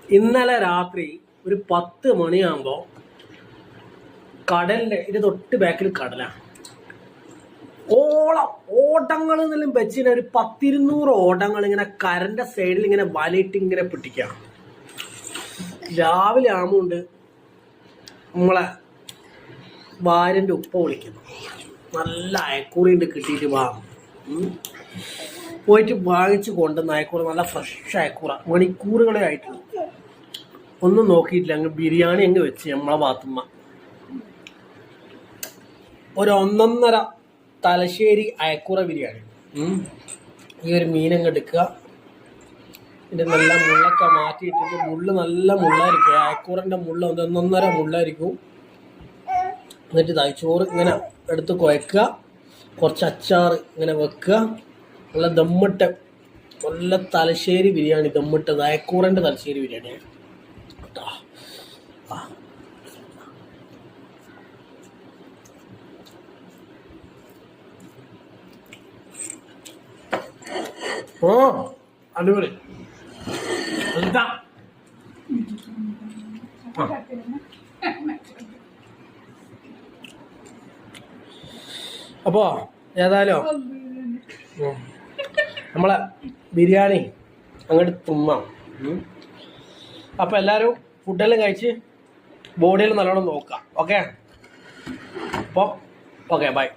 ഇന്നലെ രാത്രി ഒരു 10 മണിയാകുമ്പോൾ കടലിൻ്റെ ഇത് തൊട്ട് ബാക്കിൽ കടലാണ്. ഓട്ടങ്ങൾ എന്നെല്ലാം വെച്ചിട്ട് ഒരു 100-200 ഓട്ടങ്ങൾ ഇങ്ങനെ കരന്റെ സൈഡിൽ ഇങ്ങനെ വലിയിട്ട് ഇങ്ങനെ പിടിക്കാം. രാവിലെ ആകുമ്പോണ്ട് നമ്മളെ ഭാര്യൻ്റെ ഉപ്പ വിളിക്കുന്നു, നല്ല അയക്കൂറിണ്ട് കിട്ടിയിട്ട് വാ. പോയിട്ട് വാങ്ങിച്ച് കൊണ്ടുവന്ന അയക്കൂറ, നല്ല ഫ്രഷ് അയക്കൂറ, മണിക്കൂറുകളെ ആയിട്ടുള്ളൂ. ഒന്നും നോക്കിയിട്ടില്ല, അങ്ങ് ബിരിയാണി അങ്ങ് വെച്ച് നമ്മളെ ഭാഗത്തുമ്മ ഒരു 1.5 തലശ്ശേരി അയക്കൂറ ബിരിയാണി. ഈ ഒരു മീനങ്ങ് എടുക്കുക, ഇതിൻ്റെ നല്ല മുള്ളൊക്കെ മാറ്റിയിട്ടിട്ട്, മുള്ള് നല്ല മുള്ളായിരിക്കും, അയക്കൂറൻ്റെ മുള്ള 1.5 മുള്ളായിരിക്കും. എന്നിട്ട് ചോറ് ഇങ്ങനെ എടുത്ത് കുഴക്കുക, കുറച്ച് അച്ചാർ ഇങ്ങനെ വെക്കുക, നല്ല ദമ്മിട്ട നല്ല തലശ്ശേരി ബിരിയാണി, ദമ്മിട്ടത് അയക്കൂറൻ്റെ തലശ്ശേരി ബിരിയാണിയാണ് കേട്ടോ. അടിപൊളി. അപ്പോ ഏതായാലും നമ്മളെ ബിരിയാണി അങ്ങോട്ട് തിന്നാം. അപ്പോൾ എല്ലാവരും ഫുഡെല്ലാം കഴിച്ച് ബോഡിയിൽ നല്ലോണം നോക്കാം. ഓക്കെ, അപ്പോൾ ഓക്കെ, ബൈ.